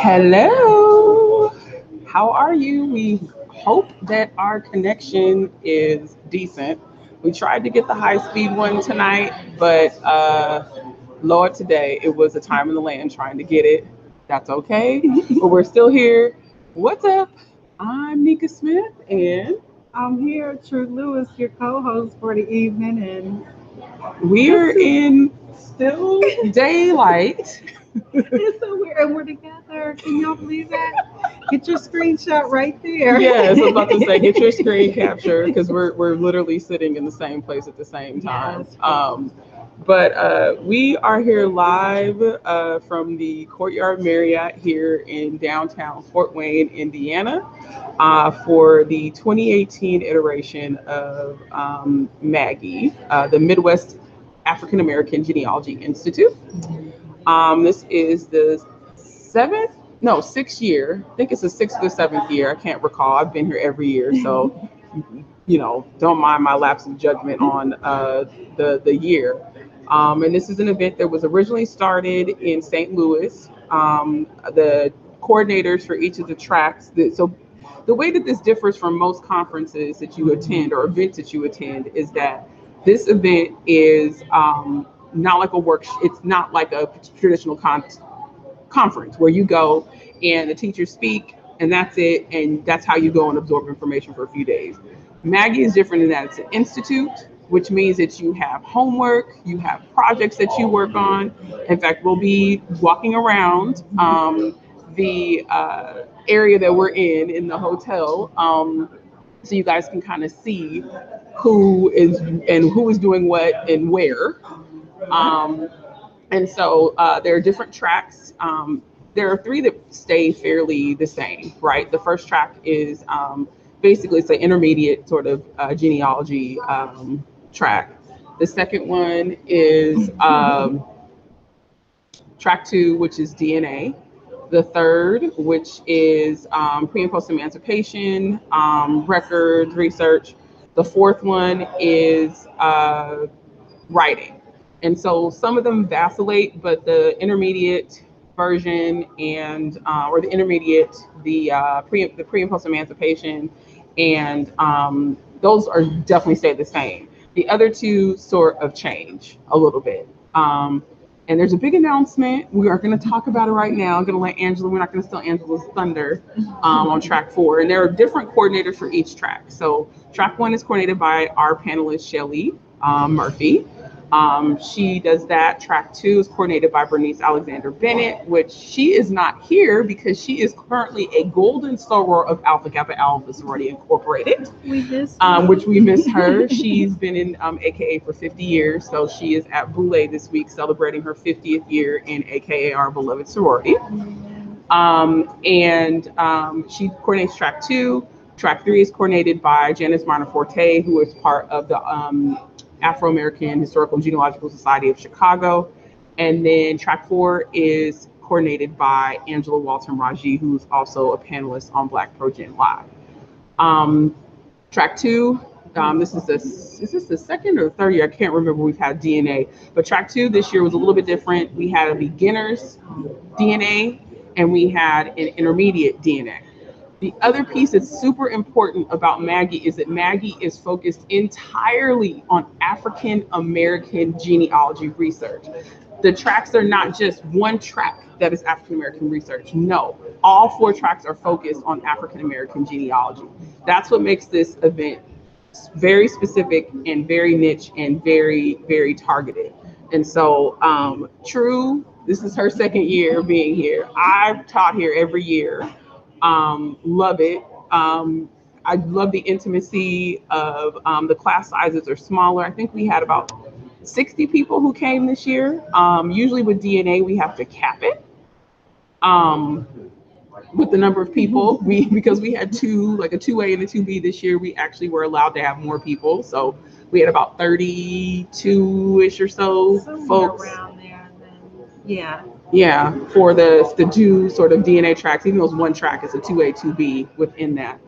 Hello. How are you? We hope that our connection is decent. We tried to get the high speed one tonight, but Lord, today it was a time in the land trying to get it. That's okay, but we're still here. What's up? I'm Nika Smith, and I'm here, True Lewis, your co-host for the evening, and we're this is in still daylight. it's so weird, and we're together. Can y'all believe that? Get your screenshot right there. Yes, I was about to say, get your screen capture because we're literally sitting in the same place at the same time. Yes. But we are here live from the Courtyard Marriott here in downtown Fort Wayne, Indiana, for the 2018 iteration of MAAGI, the Midwest African American Genealogy Institute. This is the seventh, no, sixth year. I think it's the sixth or seventh year. I can't recall. I've been here every year, so don't mind my lapse of judgment on the year. And this is an event that was originally started in St. Louis. The coordinators for each of the tracks. So the way that this differs from most conferences that you attend or events that you attend is that this event is not like a work. It's not like a traditional conference where you go and the teachers speak and that's it, and that's how you go and absorb information for a few days. Maggie is different in that it's an institute, which means that you have homework, you have projects that you work on. In fact, we'll be walking around the area that we're in the hotel, so you guys can kind of see who is doing what and where. Um, and so there are different tracks. There are three that stay fairly the same, right? The first track is basically it's an intermediate sort of genealogy track. The second one is track two, which is DNA. The third, which is pre and post emancipation, records, research. The fourth one is writing. And so some of them vacillate, but the intermediate version and or the intermediate, the pre and post emancipation, and those are definitely stay the same. The other two sort of change a little bit. And there's a big announcement. We are going to talk about it right now. I'm going to let Angela. We're not going to steal Angela's thunder on track four. And there are different coordinators for each track. So track one is coordinated by our panelist Shelly Murphy. She does that. Track two is coordinated by Bernice Alexander Bennett, which she is not here because she is currently a golden soror of Alpha Kappa Alpha Sorority Incorporated, We miss which we miss her. She's been in AKA for 50 years, so she is at Boulay this week celebrating her 50th year in AKA, our beloved sorority. And she coordinates track two. Track three is coordinated by Janice Marner Forte, who is part of the Afro-American Historical and Genealogical Society of Chicago. And then track four is coordinated by Angela Walton Raji, who's also a panelist on BlackProGen Live. Track two, is this the second or third year? I can't remember. We've had DNA, but track two this year was a little bit different. We had a beginner's DNA and we had an intermediate DNA. The other piece that's super important about Maggie is that Maggie is focused entirely on African American genealogy research. The tracks are not just one track that is African American research. No, all four tracks are focused on African American genealogy. That's what makes this event very specific and very niche and very, very targeted. And so, True, this is her second year being here. I've taught here every year. Love it. I love the intimacy of the class sizes are smaller. I think we had about 60 people who came this year. Usually with DNA, we have to cap it um, with the number of people. We because we had two, like a 2A and a 2B this year, we actually were allowed to have more people. So we had about 32-ish or so somewhere folks. around there. And then, yeah. Yeah, for the two sort of DNA tracks, even though it's one track, it's a 2A, 2B within that.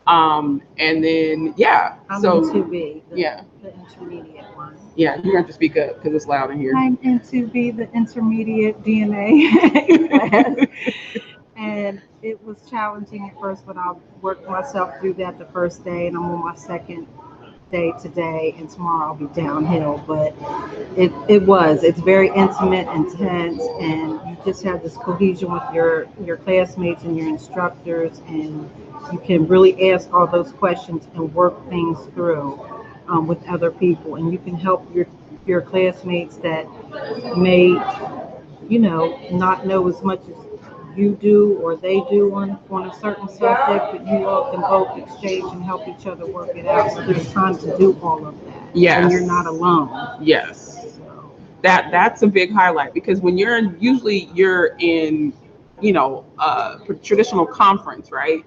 And then yeah, I'm so in 2B, yeah, the intermediate one. yeah, you're gonna have to speak up because it's loud in here. I'm in 2B, the intermediate DNA class. And it was challenging at first, but I worked myself through that the first day, and I'm on my second day today, and tomorrow I'll be downhill. But it's very intimate, intense, and you just have this cohesion with your classmates and your instructors, and you can really ask all those questions and work things through with other people, and you can help your classmates that may not know as much as you do or they do on a certain subject, but you all can both exchange and help each other work it out. So there's time to do all of that. Yes. And you're not alone. Yes. That's a big highlight because when you're in, traditional conference, right?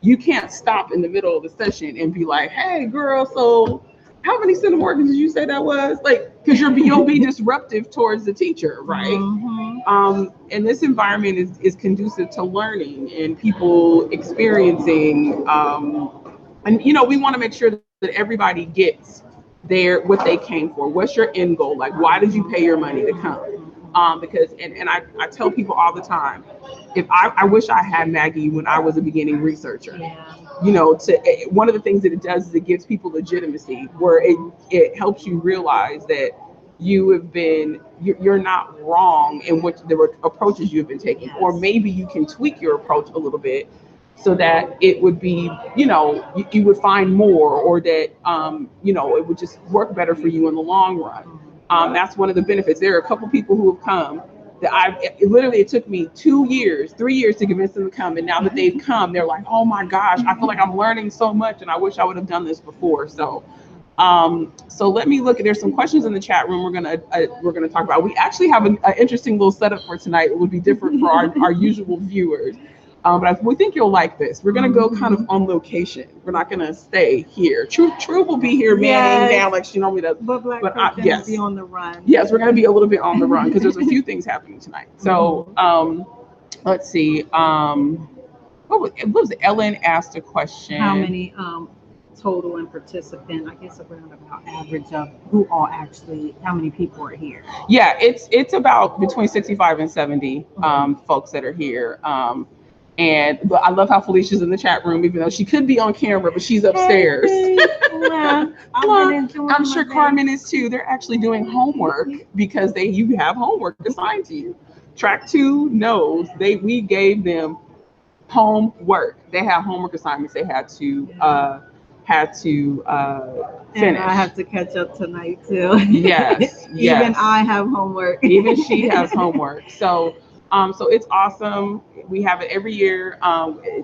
You can't stop in the middle of the session and be like, "Hey, girl, so how many centimorgans did you say that was?" Like, because you'll be disruptive towards the teacher, right? And this environment is conducive to learning and people experiencing, and we want to make sure that everybody gets what they came for. What's your end goal? Like, why did you pay your money to come? Because and I tell people all the time, if I wish I had Maggie when I was a beginning researcher. Yeah. One of the things that it does is it gives people legitimacy, where it helps you realize that you're not wrong in what the approaches you've been taking, or maybe you can tweak your approach a little bit so that it would be, you would find more, or that it would just work better for you in the long run. That's one of the benefits. There are a couple people who have come that it took me 2 years, 3 years to convince them to come. And now that they've come, they're like, "Oh my gosh, I feel like I'm learning so much and I wish I would have done this before." So let me look. There's some questions in the chat room we're gonna talk about. We actually have an interesting little setup for tonight. It would be different for our usual viewers. But we think you'll like this. We're gonna go kind of on location. We're not gonna stay here. True will be here manning down like she normally does. But BlackProGen yes, will be on the run. Yes, we're gonna be a little bit on the run because there's a few things happening tonight. So let's see. What was Ellen asked a question? How many total and participant? I guess around about average of how many people are here? Yeah, it's about between 65 and 70 folks that are here. But I love how Felicia's in the chat room, even though she could be on camera, but she's upstairs. Yeah, I'm sure Carmen is too. They're actually doing homework because you have homework assigned to you. Track 2 knows we gave them homework. They have homework assignments they had to finish. And I have to catch up tonight too. Yes. Even I have homework. Even she has homework. So it's awesome. We have it every year.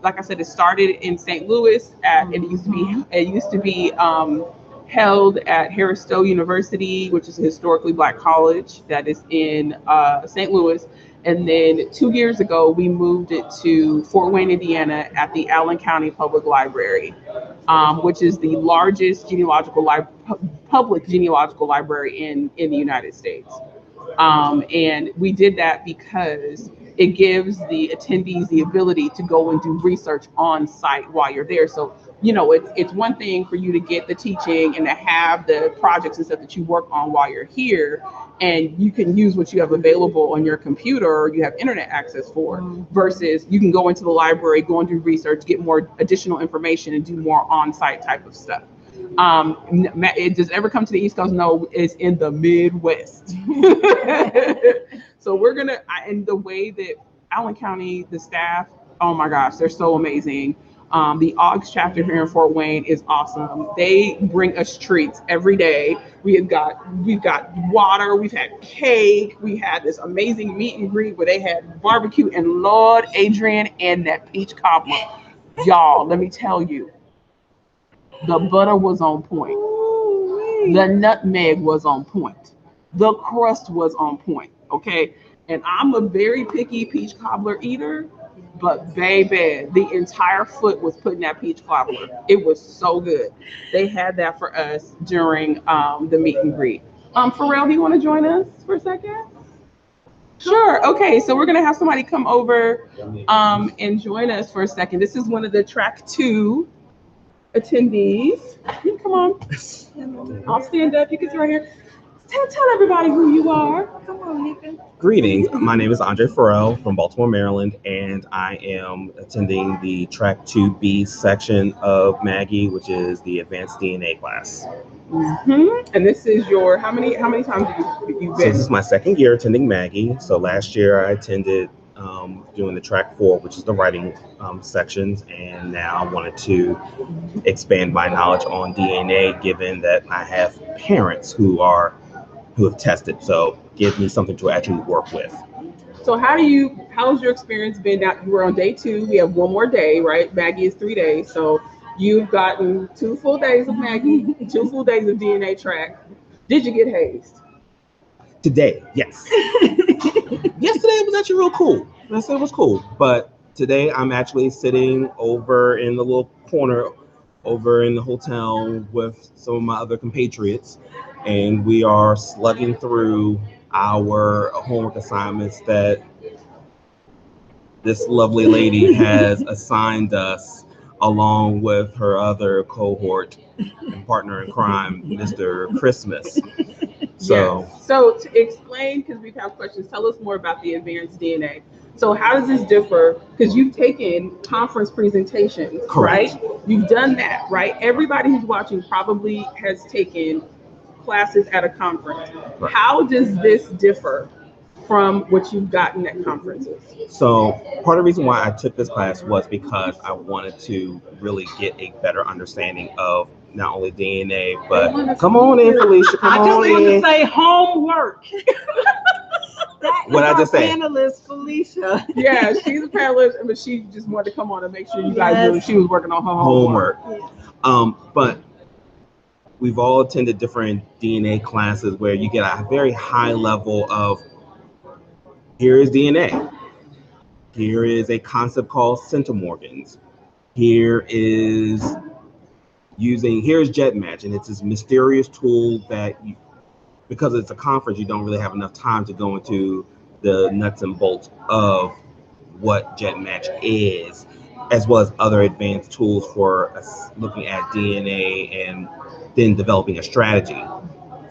Like I said, it started in St. Louis. It used to be held at Harris Stowe University, which is a historically Black college that is in St. Louis. And then 2 years ago, we moved it to Fort Wayne, Indiana, at the Allen County Public Library, which is the largest public genealogical library in the United States. And we did that because it gives the attendees the ability to go and do research on site while you're there. So, it's one thing for you to get the teaching and to have the projects and stuff that you work on while you're here, and you can use what you have available on your computer or you have internet access for, versus you can go into the library, go and do research, get more additional information, and do more on-site type of stuff. It does ever come to the East Coast? No, it's in the Midwest. So we're gonna, and the way that Allen County, the staff, oh my gosh, they're so amazing. The AUGS chapter here in Fort Wayne is awesome. They bring us treats every day. We've got water, we've had cake, we had this amazing meet and greet where they had barbecue, and Lord, Adrian, and that peach cobbler. Y'all, let me tell you, the butter was on point. The nutmeg was on point. The crust was on point. Okay. And I'm a very picky peach cobbler eater, but baby, the entire foot was put in that peach cobbler. It was so good. They had that for us during the meet and greet. Pharrell, do you want to join us for a second? Sure. Okay. So we're going to have somebody come over and join us for a second. This is one of the track 2 attendees. You come on. I'll stand up. You can sit right here. Tell everybody who you are. Come on, Nika. Greetings. My name is Andre Farrell from Baltimore, Maryland, and I am attending the Track 2B section of MAAGI, which is the Advanced DNA class. And this is your how many times have you So been? this is my second year attending MAAGI. So last year I attended doing the Track 4, which is the writing sections, and now I wanted to expand my knowledge on DNA, given that I have parents who have tested. So give me something to actually work with. So how's your experience been now? You were on day 2. We have one more day, right? Maggie is 3 days. So you've gotten 2 full days of Maggie, 2 full days of DNA track. Did you get hazed? Today, yes. Yesterday was actually real cool. Yesterday was cool. But today I'm actually sitting over in the little corner over in the hotel with some of my other compatriots, and we are slugging through our homework assignments that this lovely lady has assigned us, along with her other cohort and partner in crime, Mr. Christmas. So, So to explain, because we've had questions, tell us more about the advanced DNA. So how does this differ? Because you've taken conference presentations, correct. Right? You've done that, right? Everybody who's watching probably has taken classes at a conference. Right. How does this differ from what you've gotten at conferences? So part of the reason why I took this class was because I wanted to really get a better understanding of not only DNA, but come on in, Felicia. Come I just on want to in. say homework. That What is I our just said. panelist, Felicia. Yeah, she's a panelist, but she just wanted to come on and make sure you guys knew she was working on her homework. But we've all attended different DNA classes where you get a very high level of, here is DNA. Here is a concept called centimorgans. Here's JetMatch, and it's this mysterious tool that because it's a conference, you don't really have enough time to go into the nuts and bolts of what JetMatch is, as well as other advanced tools for looking at DNA and then developing a strategy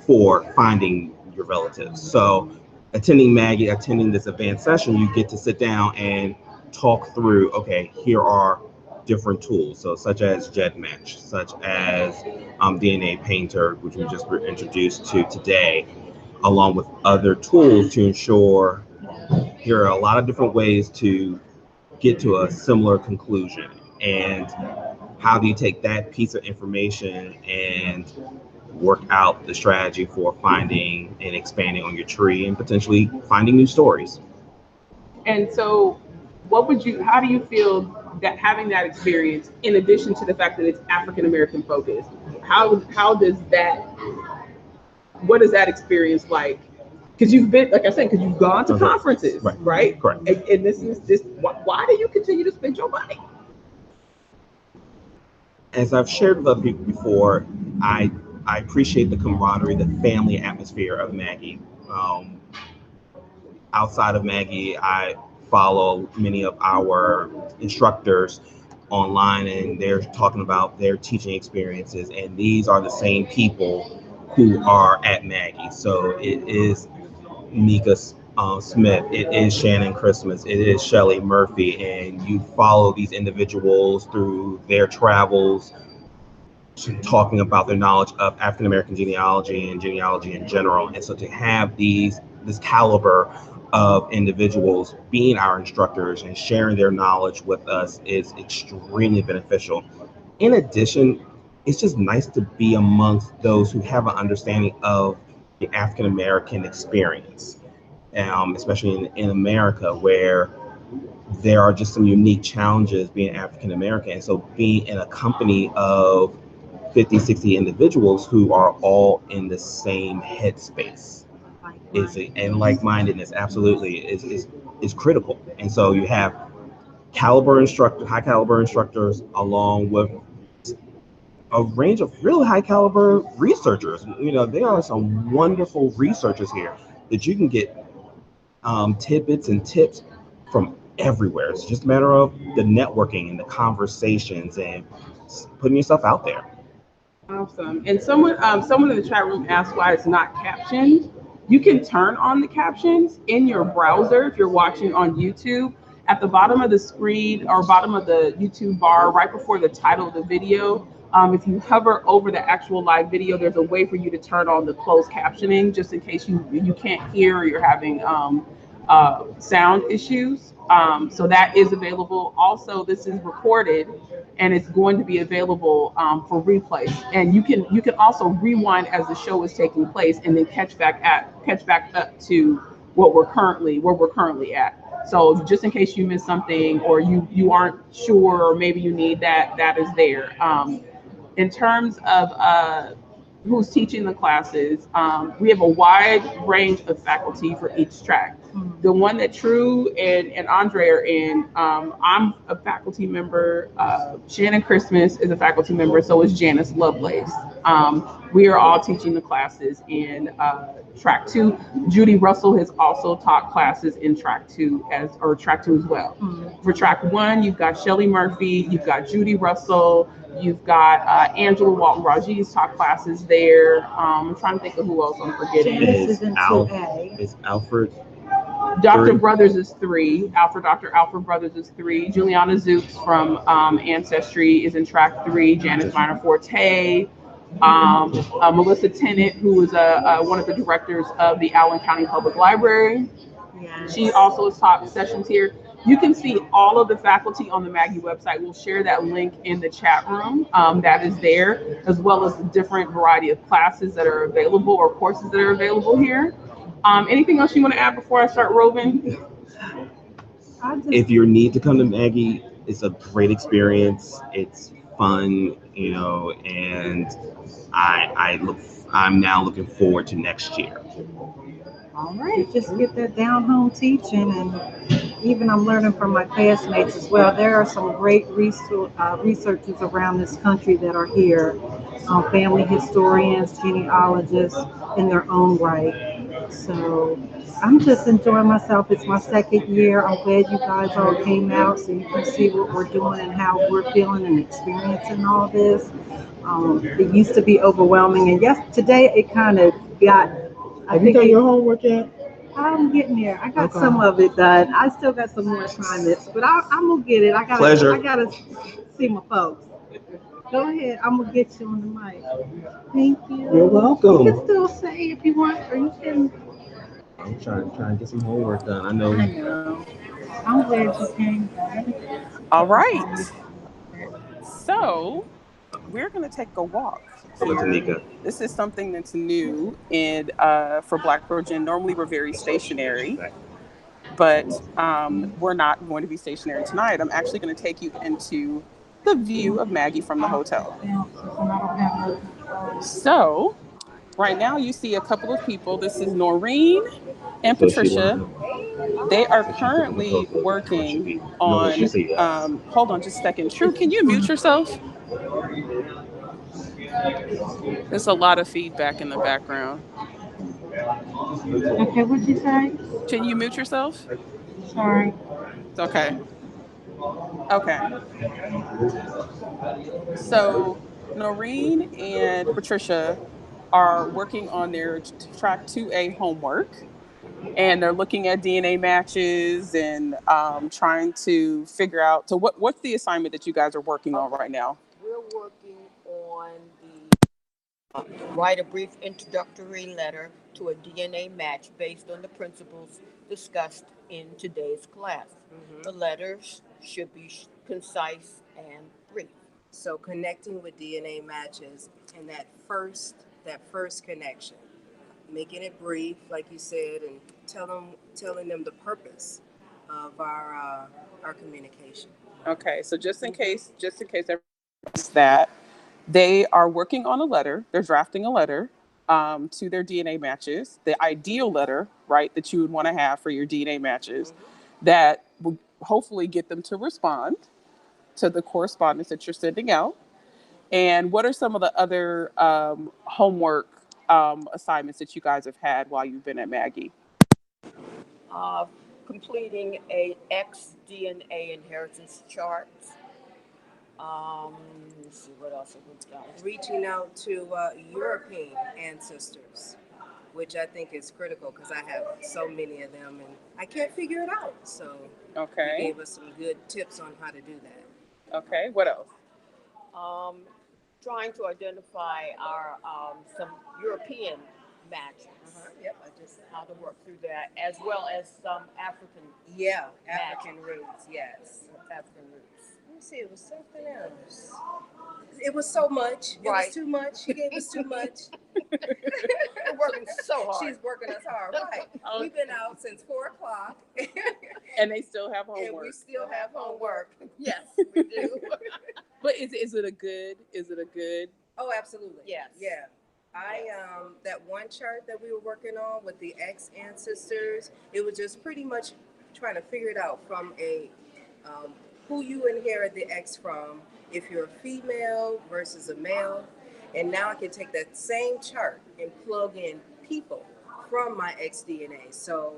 for finding your relatives. So attending MAAGI, attending this advanced session, you get to sit down and talk through, okay, here are different tools, so such as JetMatch, such as DNA Painter, which we just were introduced to today, along with other tools to ensure here are a lot of different ways to get to a similar conclusion. And how do you take that piece of information and work out the strategy for finding and expanding on your tree and potentially finding new stories? And so how do you feel that having that experience, in addition to the fact that it's African American focused, what is that experience like? Because you've been, like I said, because you've gone to conferences, right? Correct. And this is just, why do you continue to spend your money? As I've shared with other people before, I appreciate the camaraderie, the family atmosphere of MAAGI. Outside of MAAGI, I follow many of our instructors online, and they're talking about their teaching experiences, and these are the same people who are at MAAGI. So it is Mika Smith, it is Shannon Christmas, it is Shelley Murphy, and you follow these individuals through their travels, talking about their knowledge of African American genealogy and genealogy in general. And so to have this caliber of individuals being our instructors and sharing their knowledge with us is extremely beneficial. In addition, it's just nice to be amongst those who have an understanding of the African American experience, especially in America, where there are just some unique challenges being African American. So being in a company of 50, 60 individuals who are all in the same headspace and like-mindedness absolutely is critical. And so you have high caliber instructors, along with a range of really high caliber researchers. There are some wonderful researchers here that you can get tidbits and tips from everywhere. It's just a matter of the networking and the conversations and putting yourself out there. Awesome. And someone in the chat room asked why it's not captioned. You can turn on the captions in your browser if you're watching on YouTube. At the bottom of the screen or bottom of the YouTube bar, right before the title of the video, if you hover over the actual live video, there's a way for you to turn on the closed captioning, just in case you can't hear or you're having sound issues. So that is available. Also, this is recorded and it's going to be available for replay. And you can also rewind as the show is taking place and then catch back up to where we're currently at. So just in case you missed something or you aren't sure or maybe you need that is there. In terms of who's teaching the classes, we have a wide range of faculty for each track. The one that True and Andre are in, I'm a faculty member. Shannon Christmas is a faculty member, so is Janice Lovelace. We are all teaching the classes in track 2. Judy Russell has also taught classes in track 2 track 2 as well. For track 1, you've got Shelly Murphy, you've got Judy Russell, you've got Angela Walton Raji's taught classes there. I'm trying to think of who else I'm forgetting. Janice is in 2A. Is Alfred? Dr. Brothers is 3. Dr. Alfred Brothers is 3. Juliana Zooks from Ancestry is in track 3. Janice Minor Forte. Melissa Tennant, who is one of the directors of the Allen County Public Library. Yes. She also has taught sessions here. You can see all of the faculty on the MAAGI website. We'll share that link in the chat room that is there, as well as the different variety of classes that are available or courses that are available here. Anything else you want to add before I start roving? If you need to come to MAAGI, it's a great experience. It's fun, and I'm now looking forward to next year. All right, just get that down home teaching, and even I'm learning from my classmates as well. There are some great researchers around this country that are here, family historians, genealogists in their own right. So I'm just enjoying myself. It's my second year. I'm glad you guys all came out so you can see what we're doing and how we're feeling and experiencing all this. It used to be overwhelming, and yes, today it kind of got. Have you done your homework yet? I'm getting there. I got some of it done. I still got some more assignments, but I'm gonna get it. I gotta see my folks. Go ahead. I'm gonna get you on the mic. Thank you. You're welcome. You can still say if you want, or you can. I'm trying to get some homework done. I I know. I'm glad you came. All right. So we're gonna take a walk. This is something that's new and for BlackProGen. Normally we're very stationary, but we're not going to be stationary tonight. I'm actually going to take you into the view of Maggie from the hotel. So right now you see a couple of people. This is Noreen and Patricia. They are currently working on, hold on just a second. True, can you mute yourself? There's a lot of feedback in the background. Okay, what'd you say? Can you mute yourself? Sorry. It's okay. Okay. So Noreen and Patricia are working on their track 2A homework, and they're looking at DNA matches and trying to figure out. So what's the assignment that you guys are working on right now? We're working on the write a brief introductory letter to a DNA match based on the principles discussed in today's class. The letters should be concise and brief. So connecting with DNA matches and that first connection, making it brief, like you said, and telling them the purpose of our communication. Okay, so just in case everyone knows that, they are working on a letter. They're drafting a letter to their DNA matches, the ideal letter, right, that you would want to have for your DNA matches, that will hopefully get them to respond to the correspondence that you're sending out. And what are some of the other homework assignments that you guys have had while you've been at MAAGI? Completing a X DNA inheritance chart, Um, let's see what else have we got. Reaching out to European ancestors, which I think is critical because I have so many of them and I can't figure it out. So you Okay. gave us some good tips on how to do that. Okay. What else? Um, Trying to identify our some European matches, Yep, I just how to work through that, as well as some African yeah, matches, African roots, yes. African roots. Let me see, it was something else. It was so much. It was Right. too much. She gave us too much. We're working so hard. She's working us hard. Right. Oh. We've been out since 4 o'clock. And they still have And we homework. still have homework. Yes, we do. But is it a good? Is it a good? Oh, absolutely. Yes. Yeah. I that one chart that we were working on with the ex ancestors, it was just pretty much trying to figure it out from a who you inherit the X from, if you're a female versus a male. And now I can take that same chart and plug in people from my X DNA. So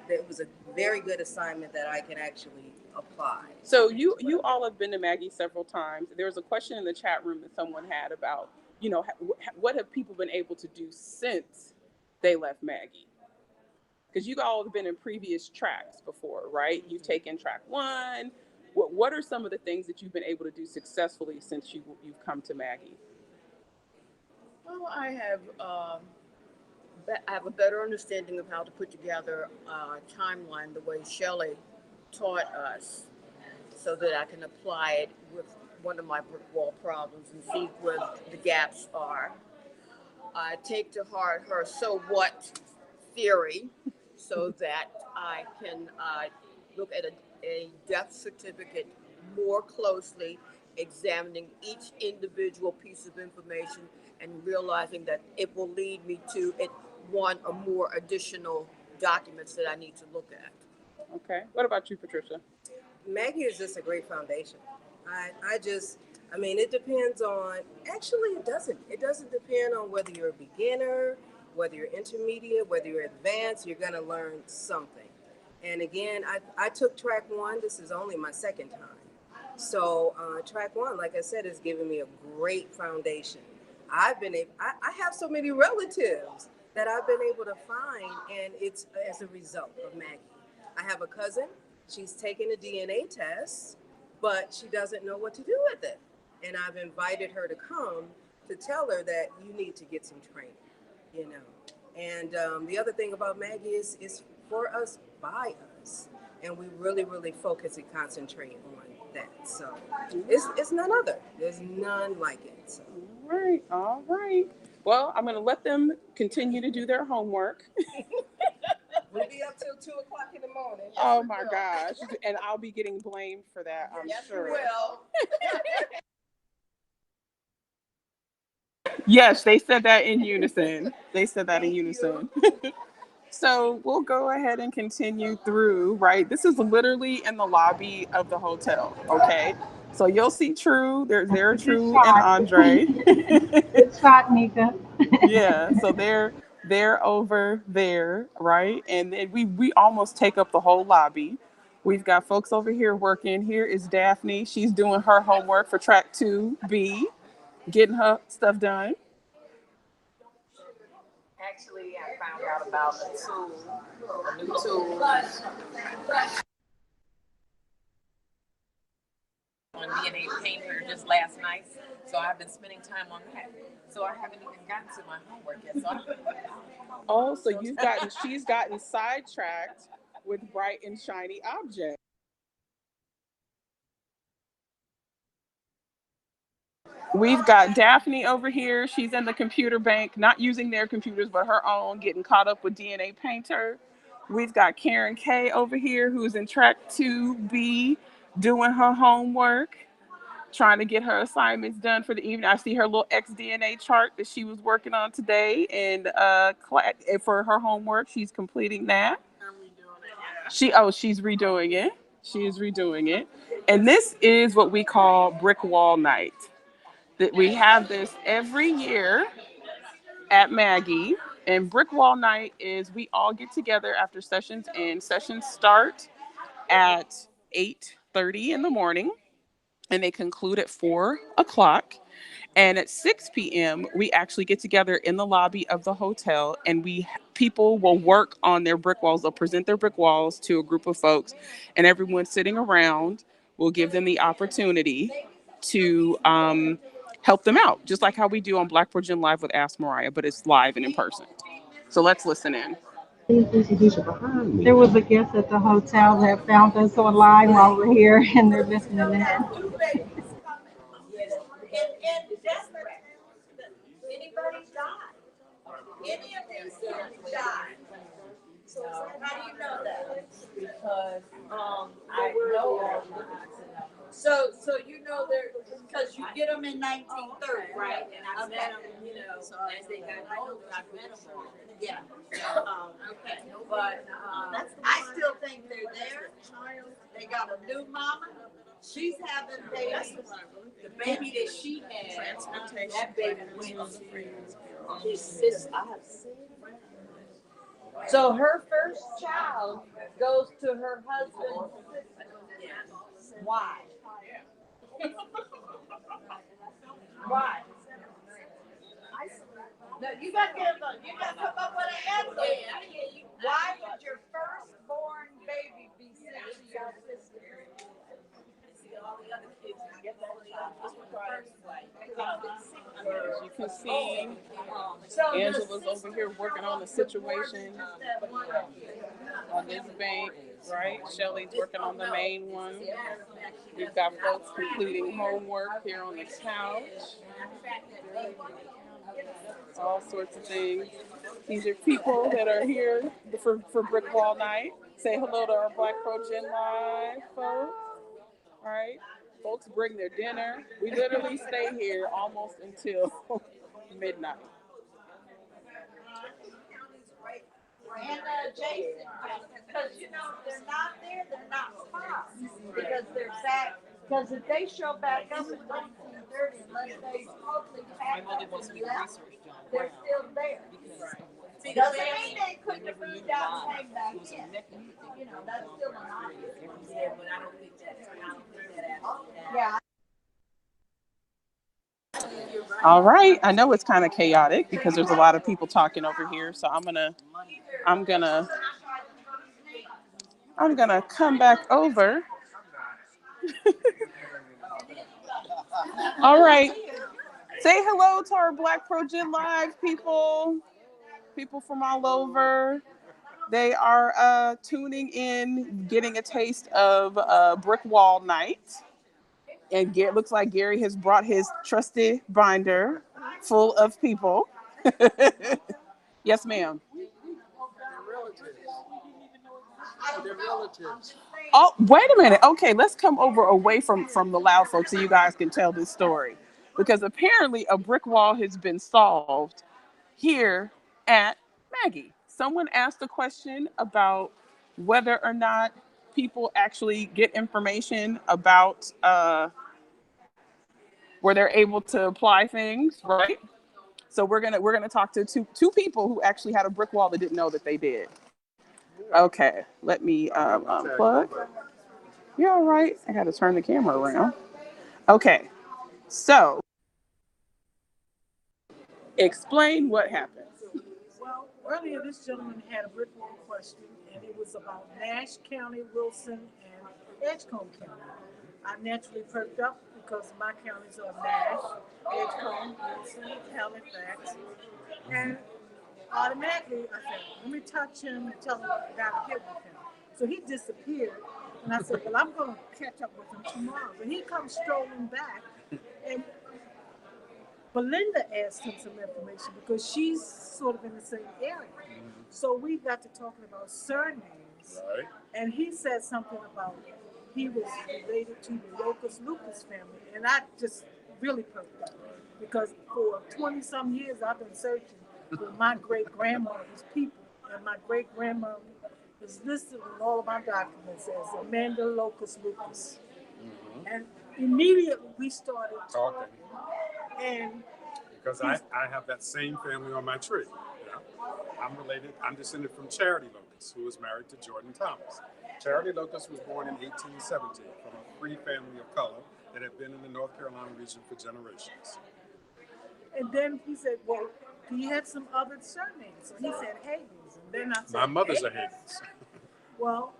it was a very good assignment that I can actually apply. So you all have been to Maggie several times. There was a question in the chat room that someone had about, what have people been able to do since they left Maggie? Because you all have been in previous tracks before, right? You've taken track one. What are some of the things that you've been able to do successfully since you've come to Maggie? Well, I have a better understanding of how to put together a timeline the way Shelley taught us, so that I can apply it with one of my brick wall problems and see where the gaps are. I take to heart her "so what" theory, so that I can look at a death certificate more closely, examining each individual piece of information and realizing that it will lead me to one or more additional documents that I need to look at. Okay. What about you, Patricia? Maggie is just a great foundation. I mean, it depends on, actually, it doesn't. It doesn't depend on whether you're a beginner, whether you're intermediate, whether you're advanced, you're going to learn something. And again, I took track one. This is only my second time. So, track one, like I said, has given me a great foundation. I have so many relatives that I've been able to find, and it's as a result of Maggie. I have a cousin. She's taken a DNA test, but she doesn't know what to do with it. And I've invited her to come to tell her that you need to get some training, you know. And the other thing about Maggie is for us, by us. And we really, really focus and concentrate on that. So it's none other. There's none like it. So. All right. Well, I'm going to let them continue to do their homework. We'll be up till 2 o'clock in the morning. Yes, oh my gosh. And I'll be getting blamed for that, I'm sure. Well. Yes, they said that in unison. They said that in unison. So we'll go ahead and continue through, right? This is literally in the lobby of the hotel, okay? So you'll see True. There's True and Andre. Good shot, Nika. Yeah, so they're over there, right? And then we almost take up the whole lobby. We've got folks over here working. Here is Daphne. She's doing her homework for track 2B, getting her stuff done. Actually, I found out about a new tool on DNA Painter just last night. So I've been spending time on that. So I haven't even gotten to my homework yet. So she's gotten sidetracked with bright and shiny objects. We've got Daphne over here. She's in the computer bank, not using their computers, but her own, getting caught up with DNA Painter. We've got Karen K over here, who's in track 2B, doing her homework, trying to get her assignments done for the evening. I see her little XDNA chart that she was working on today, and for her homework, she's completing that. She's redoing it. She is redoing it. And this is what we call brick wall night. That we have this every year at Maggie. And brick wall night is we all get together after sessions end. Sessions start at 8:30 in the morning. and they conclude at 4 o'clock. And at 6 p.m., we actually get together in the lobby of the hotel, and people will work on their brick walls. They'll present their brick walls to a group of folks, and everyone sitting around will give them the opportunity to help them out, just like how we do on BlackProGen Live with Ask Mariah, but it's live and in person. So let's listen in. There was a guest at the hotel that found us online while we're here, and they're listening in. Anybody died? Any of these kids died. So how do you know that? Because I know all of them. So you know they're because you get them in 1930, right? And I met them, you know, so as they got older, I met them. Yeah. Okay. But I still think they're there. They got a new mama. She's having babies. The baby that she had, that baby went to his sister. So her first child goes to her husband's sister. Why? Why? No, you got to come up with an answer. Why would your firstborn baby be sent to your sister? As you can see, Angela's over here working on the situation on this bank, right? Shelly's working on the main one. We've got folks completing homework here on the couch. All sorts of things. These are people that are here for Brick Wall Night. Say hello to our BlackProGen Live folks. All right. Folks bring their dinner. We literally stay here almost until midnight. And Jason, because you know if they're not there, they're not spies because they're back. Because if they show back up in 1930, unless they totally pack up and left, they're still there. Doesn't mean they couldn't have moved out and came back in. You know, that's still an obvious. Yeah, but I don't think that. Yeah. All right. I know it's kind of chaotic because there's a lot of people talking over here. So I'm gonna come back over. All right. Say hello to our BlackProGen Live people. People from all over. They are tuning in, getting a taste of Brick Wall Night. And it looks like Gary has brought his trusty binder full of people. Yes, ma'am. Their relatives. Oh, wait a minute. Okay, let's come over away from the loud folks so you guys can tell this story. Because apparently a brick wall has been solved here at Maggie. Someone asked a question about whether or not people actually get information about where they're able to apply things, right? So we're gonna talk to two people who actually had a brick wall that didn't know that they did. Okay, let me unplug. You're all right. I got to turn the camera around. Okay, so explain what happened. Well, earlier this gentleman had a brick wall question, and it was about Nash County, Wilson, and Edgecombe County. I naturally perked up because my counties are Nash, Edgecombe, Wilson, Halifax, and automatically I said, let me touch him and tell him I got to get with him. So he disappeared, and I said, well, I'm going to catch up with him tomorrow. But he comes strolling back, and Belinda asked him some information because she's sort of in the same area. So we got to talking about surnames. Right. And he said something about he was related to the Locust Lucas family. And I just really perked up because for 20 some years I've been searching for my great grandmother's people. And my great grandmother is listed in all of my documents as Amanda Locust Lucas. And immediately we started talking. And because I have that same family on my tree. Yeah. I'm descended from Charity Locust, who was married to Jordan Thomas. Charity Locust was born in 1870 from a free family of color that have been in the North Carolina region for generations. And then he said, well, he had some other surnames. So he said Higgins. And then I said, My mother's a Higgins? Higgins. Well,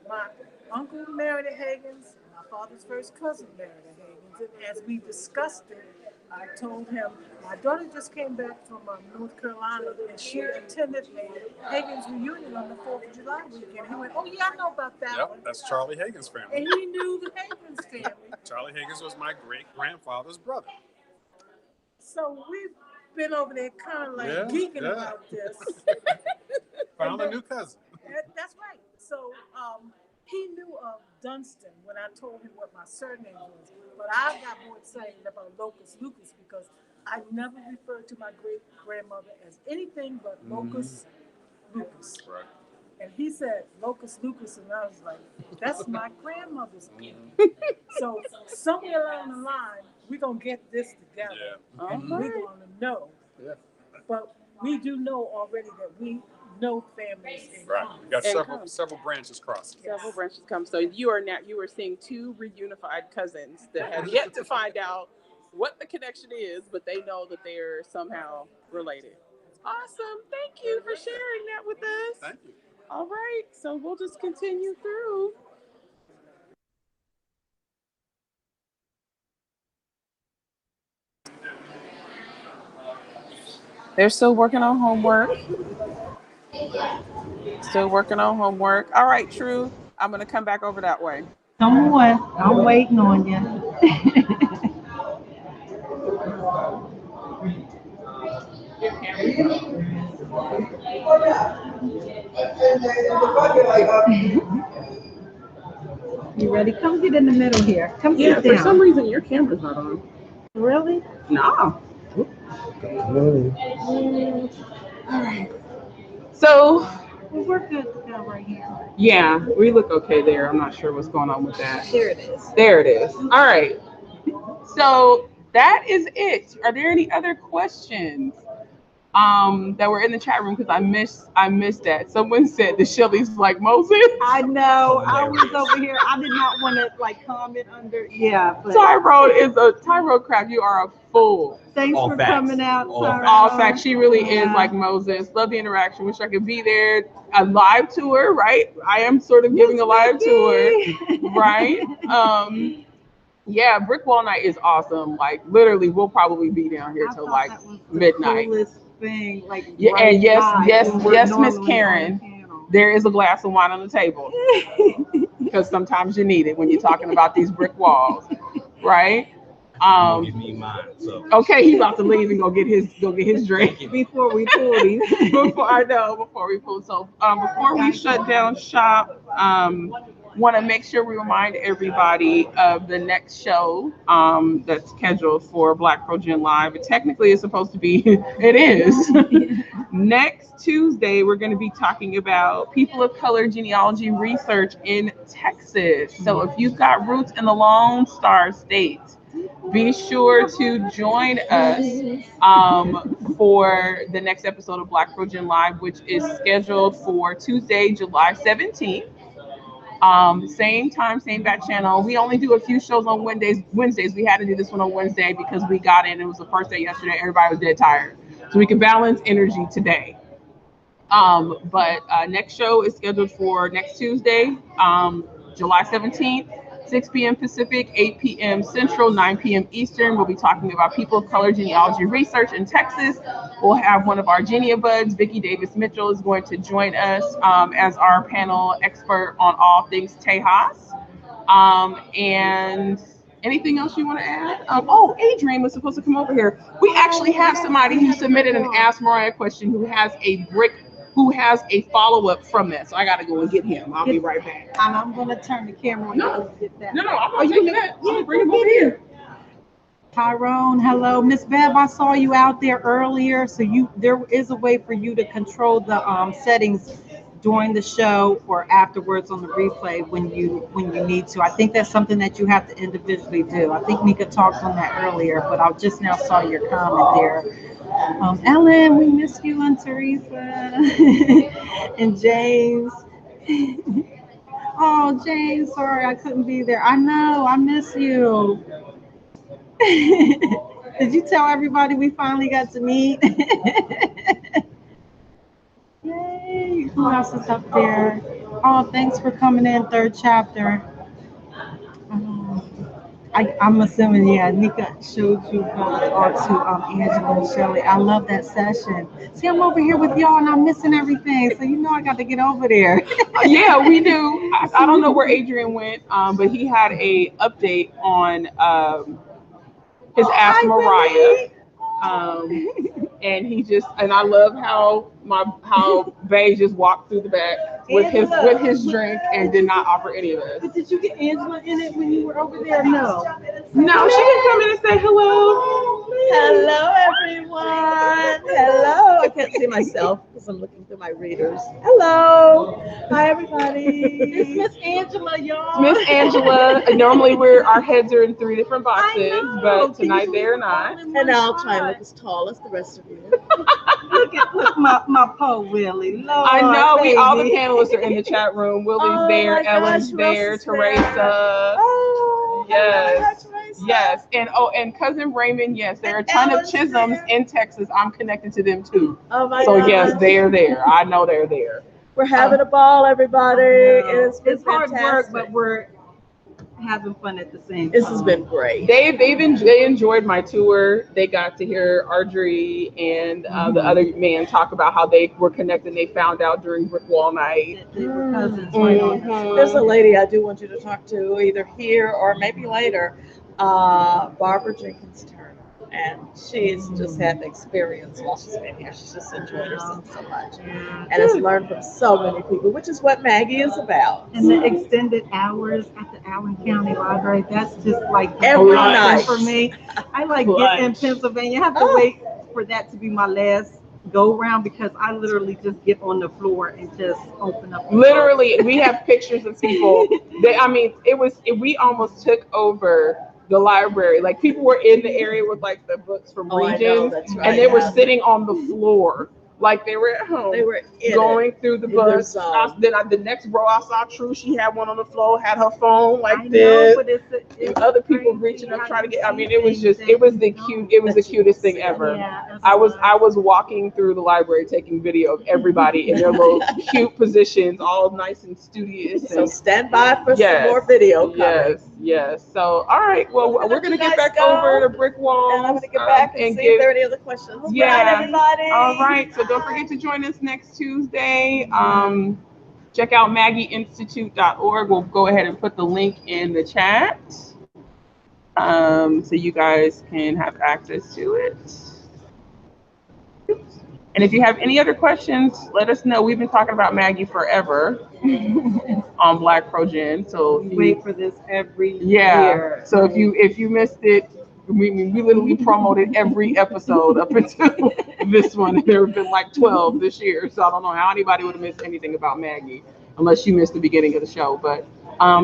my uncle married a Higgins. My father's first cousin married a Higgins. And as we discussed it, I told him, my daughter just came back from North Carolina and she attended the Higgins reunion on the 4th of July weekend. He went, oh, yeah, I know about that one. Yep, that's Charlie Higgins' family. And he knew the Higgins family. Charlie Higgins was my great-grandfather's brother. So we've been over there kind of like geeking about this. Found a new cousin. That's right. So he knew of Dunstan when I told him what my surname was. But I got more excited about Locust Lucas because I never referred to my great-grandmother as anything but Locust Lucas. Right. And he said Locust Lucas, and I was like, that's my grandmother's name. So somewhere along the line, we're going to get this together. Yeah. And we're going to know. Yeah. But we do know already that we know families in Right. common. We got several branches crossing. Several branches come. So you are seeing two reunified cousins that have yet to find out what the connection is, but they know that they're somehow related. Awesome. Thank you for sharing that with us. Thank you. All right. So we'll just continue through. They're still working on homework. All right, True. I'm going to come back over that way. Come on. I'm waiting on you. You ready? Come get in the middle here. Come Yeah, sit for down. some reason your camera's not on. Really? No. All right. So, Well, we're good to go right here. yeah, we look okay there. I'm not sure what's going on with that. There it is. There it is. All right. So that is it. Are there any other questions that were in the chat room? Because I missed that. Someone said the Shelly's like Moses. I know. I was over here. I did not want to like comment under. Yeah. But Tyrone Craft. You are a fool. Thanks All for facts. coming out, Tyrone. All facts. She really is like Moses. Love the interaction. Wish I could be there. A live tour, right? I am sort of giving a live tour, right? Yeah, Brick Wall Night is awesome. Like literally, we'll probably be down here till like midnight. Coolest thing, like Yeah, right and yes, Miss normally Karen, there is a glass of wine on the table because sometimes you need it when you're talking about these brick walls, right? Give me mine. So Okay, he's about to leave and go get his drink before we pull these. before we pull. So before we shut down shop, want to make sure we remind everybody of the next show that's scheduled for BlackProGen Live. It technically is supposed to be, it is. Next Tuesday, we're going to be talking about people of color genealogy research in Texas. So if you've got roots in the Lone Star State, be sure to join us for the next episode of BlackProGen Live, which is scheduled for Tuesday, July 17th. Same time, same bat channel. We only do a few shows on Wednesdays. We had to do this one on Wednesday because we got in. It was the first day yesterday. Everybody was dead tired. So we can balance energy today. But next show is scheduled for next Tuesday, July 17th, 6 p.m. Pacific, 8 p.m. Central, 9 p.m. Eastern. We'll be talking about people of color genealogy research in Texas. We'll have one of our Genia buds, Vicki Davis Mitchell, is going to join us as our panel expert on all things Tejas. And anything else you want to add? Adrian was supposed to come over here. We actually have somebody who submitted an Ask Mariah question who has a follow-up from that. So I got to go and get him. I'll be right back. And I'm going to turn the camera on. No, Get that. I'm not taking that. I'm going to bring him over here. Tyrone, hello. Miss Bev, I saw you out there earlier. So there is a way for you to control the settings during the show or afterwards on the replay when you need to. I think that's something that you have to individually do. I think Mika talked on that earlier, but I just now saw your comment there. Ellen, we miss you, and Teresa and James. Oh, James, sorry I couldn't be there. I know, I miss you. Did you tell everybody we finally got to meet? Yay! Who else is up there? Oh, thanks for coming in, third chapter. Um, I'm assuming, yeah, Nika showed you guys or to Angela and Shelley. I love that session. See, I'm over here with y'all and I'm missing everything. So, you know, I got to get over there. Yeah, we do. I don't know where Adrian went, but he had a update on his Ask Mariah. And he just, and I love how Bay just walked through the back with his drink and did not offer any of us. But did you get Angela in it when you were over there? No. No, she didn't come in and say hello. Hello, everyone. Hello. I can't see myself because I'm looking through my readers. Hello. Hi, everybody. It's Miss Angela, y'all. Miss Angela. Normally our heads are in 3 different boxes, but tonight they're not. And I'll try and look as tall as the rest of you. Look my poor Willie. Lord, I know all the baby. panelists are in the chat room. Willie's Oh there, my gosh, Ellen's who there, else is there? Teresa. Oh, Yes. Teresa. Yes, and cousin Raymond. Yes, there are a ton of Ellen's Chisholms there. in Texas. I'm connected to them too. Oh my So gosh. yes, they're there. I know they're there. We're having a ball, everybody. It's been It's hard fantastic. work, but we're having fun at the same time. This has been great. They enjoyed my tour. They got to hear Audrey and the other man talk about how they were connected. They found out during Brick Wall Night. They were cousins, right on. There's a lady I do want you to talk to either here or maybe later, Barbara Jenkins Turner. And she's just had an experience while she's been here. She's just enjoyed herself so much and has learned from so many people, which is what MAAGI is about. And the extended hours at the Allen County Library, that's just like Every godsend night. for me. I like getting in Pennsylvania. I have to wait for that to be my last go round because I literally just get on the floor and just open up. Literally, we have pictures of people. We almost took over the library. Like people were in the area with like the books from Regions, that's right. and they were sitting on the floor. Like they were at home. They were going through the books. The next row I saw True, she had one on the floor, had her phone like this. But and other people reaching up trying to get. I mean, it was the cutest thing ever. Yeah, I was walking through the library taking video of everybody in their little cute positions, all nice and studious. So stand by for some more video coming. Yes. So all right, well we're gonna get back over to Brick Wall. And I'm gonna get back and see if there are any other questions. Yeah. Bye, everybody. All right. So don't forget to join us next Tuesday. Check out MAAGIinstitute.org. We'll go ahead and put the link in the chat so you guys can have access to it. And if you have any other questions, let us know. We've been talking about MAAGI forever on BlackProGen. So wait for this every year. So if you missed it, we literally promoted every episode up until this one. There have been like 12 this year, so I don't know how anybody would have missed anything about MAAGI unless you missed the beginning of the show. But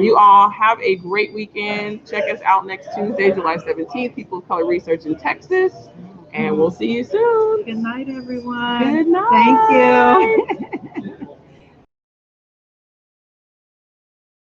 you all have a great weekend. Check us out next Tuesday, July 17th, People of Color Research in Texas, and we'll see you soon. Good night, everyone. Good night. Thank you.